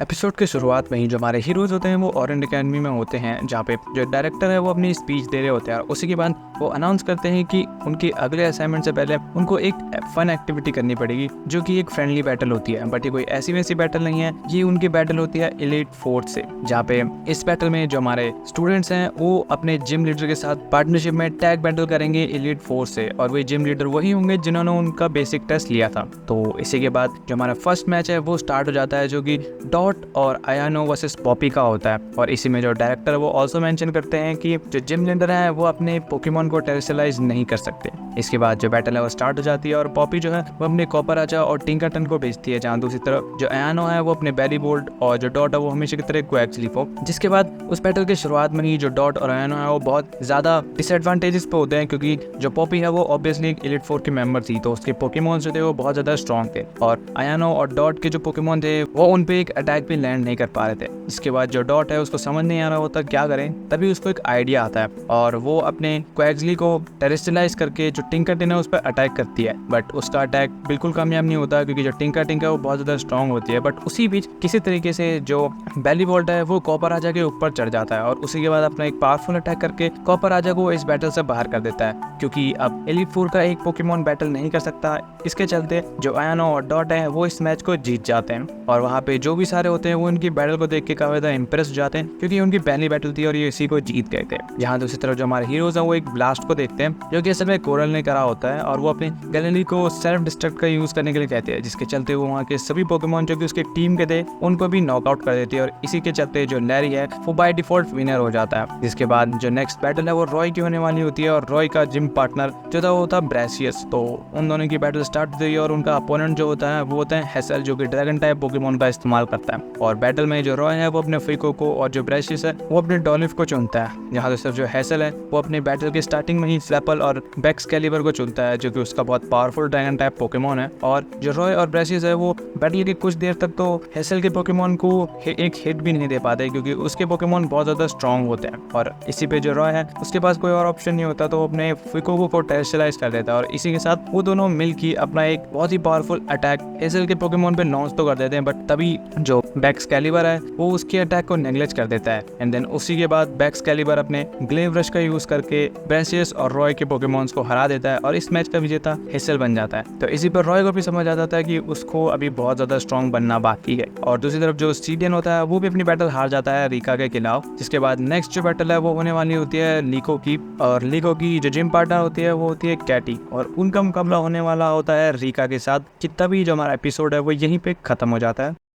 Episode के शुरुआत में ही जो हमारे हीरोज होते हैं वो ऑरेंज एकेडमी में होते हैं, जहाँ पे जो डायरेक्टर है वो अपनी स्पीच दे रहे होते हैं और उसी के बाद वो अनाउंस करते हैं कि उनके अगले असाइनमेंट से पहले उनको एक फन एक्टिविटी करनी पड़ेगी जो कि एक फ्रेंडली बैटल होती है। बट ये कोई ऐसी वैसी बैटल नहीं है, ये उनकी बैटल होती है एलीट फोर्स से, जहाँ पे इस बैटल में जो हमारे स्टूडेंट्स हैं वो अपने जिम लीडर के साथ पार्टनरशिप में टैग बैटल करेंगे एलीट फोर्स से, और वही जिम लीडर वही होंगे जिन्होंने उनका बेसिक टेस्ट लिया था। तो इसी के बाद जो हमारा फर्स्ट मैच है वो स्टार्ट हो जाता है, जो कि डॉट और आयानो वर्सेस पॉपी का होता है। और इसी में जो डायरेक्टर है वो ऑल्सो मेंशन करते हैं कि जो जिम लीडर है वो अपने पोकेमॉन को टेरेस्ट्रियलाइज नहीं कर सकते। इसके बाद जो बैटल है वो स्टार्ट हो जाती है और पॉपी जो है वो अपने कॉपराचा और टिंकरटन को भेजती है, जहाँ दूसरी तरफ जो आयानो है वो अपने बेलीबोल्ट और जो डॉट है वो हमेशा की तरह क्वैक्सलीफो। जिसके बाद उस बैटल के शुरुआत में ही जो डॉट और आयानो है वो बहुत ज्यादा डिसएडवांटेजेस पे होते हैं, क्योंकि जो पॉपी है वो ऑब्वियसली एक एलीट फोर की मेंबर थी, तो उसके पोकेमॉन जो थे वो बहुत ज्यादा स्ट्रॉन्ग थे और आयानो और डॉट के जो पोकेमॉन थे वो उन पे एक अटैक भी लैंड नहीं कर पा रहे थे। इसके बाद जो डॉट है उसको समझ नहीं आ रहा होता क्या करें, तभी उसको एक आइडिया आता है और वो अपने क्वैक्सली को टेरेस्ट्रियलाइज करके जो टिंकरटिन है उस पर अटैक करती है। बट उसका अटैक बिल्कुल कामयाब नहीं होता, क्योंकि जो टिंकरटिन है वो बहुत ज्यादा स्ट्रॉन्ग होती है। बट उसी बीच किसी तरीके से जो बेलीवोल्ट है वो कॉपराचा के ऊपर चढ़ जाता है और उसी के बाद अपना एक पावरफुल अटैक करके कॉपराचा को इस बैटल से बाहर कर देता है, क्योंकि अब एलीट फोर का एक पोकेमॉन बैटल नहीं कर सकता। इसके चलते जो आयानो और डॉट है वो इस मैच को जीत जाते हैं और वहाँ पे जो भी सारे होते हैं वो उनकी बैटल को देख के काफी ज्यादा इंप्रेस हो जाते हैं, क्योंकि उनकी पहली बैटल थी और ये इसी को जीत गए थे। यहाँ दूसरी तरफ जो हमारे हीरोज हैं वो एक ब्लास्ट को देखते हैं, जो कि असल में कोरल ने करा होता है, और वो अपने गैलेनी को सेल्फ डिस्ट्रक्ट का यूज करने के लिए कहते हैं, जिसके चलते वो वहाँ के सभी पोकेमॉन जो कि उसके टीम के थे उनको भी नॉकआउट कर देती है और इसी के चलते जो लैरी है वो बाय डिफॉल्ट विनर हो जाता है। जिसके बाद जो नेक्स्ट बैटल है वो रॉय की होने वाली होती है और रॉय का जिम पार्टनर जो था वो था ब्रेसियस। तो उन दोनों की बैटल स्टार्ट हुई और उनका अपोनेंट जो होता है वो होता है हेसल, जो कि ड्रैगन टाइप पोकेमॉन का इस्तेमाल करता है। और बैटल में जो रॉय है वो अपने फिको को और जो ब्रेसियस है वो अपने डॉलिफ को चुनता है। यहाँ सिर्फ जो हेसल है वो अपने बैटल के स्टार्टिंग में ही स्लैपल और बैक्सकैलिबर को चुनता है, जो कि उसका बहुत पावरफुल ड्रैगन टाइप पोकेमॉन है। और जो रॉय और ब्रेसियस है वो बैटल के कुछ देर तक तो हेसल के पोकेमॉन को एक हिट भी नहीं दे पाते, क्योंकि उसके पोकेमॉन बहुत ज्यादा स्ट्रॉन्ग होते हैं। और इसी पे जो रॉय है उसके पास कोई और ऑप्शन नहीं होता, तो वो अपने फिको को टेरेस्ट्रियलाइज कर देता है और इसी के साथ वो दोनों मिलकर अपना एक बहुत ही पावरफुल अटैक हेसल के पोकेमॉन पे लॉन्च तो कर देते हैं। बट तभी जो बैक्सकैलिबर है वो उसके अटैक को नेग्लेक्ट कर देता है एंड देन उसी के बाद बैक्सकैलिबर अपने ग्लेव रश का यूज करके ब्रेसियस और रॉय के पोकेमॉन्स को हरा देता है और इस मैच का विजेता हेसल बन जाता है। तो इसी पर रॉय को भी समझ आ जाता है कि उसको अभी बहुत ज्यादा स्ट्रॉन्ग बनना बाकी है। और दूसरी तरफ जो सीडियन होता है वो भी अपनी बैटल हार जाता है रीका के खिलाफ। जिसके बाद नेक्स्ट जो बैटल है वो होने वाली होती है लीको की, और लीको की जो जिम पार्टनर होती है वो होती है कैटी, और उनका मुकाबला होने वाला होता है रीका के साथ। जितना भी जो हमारा एपिसोड है वो यहीं पे खत्म हो जाता है।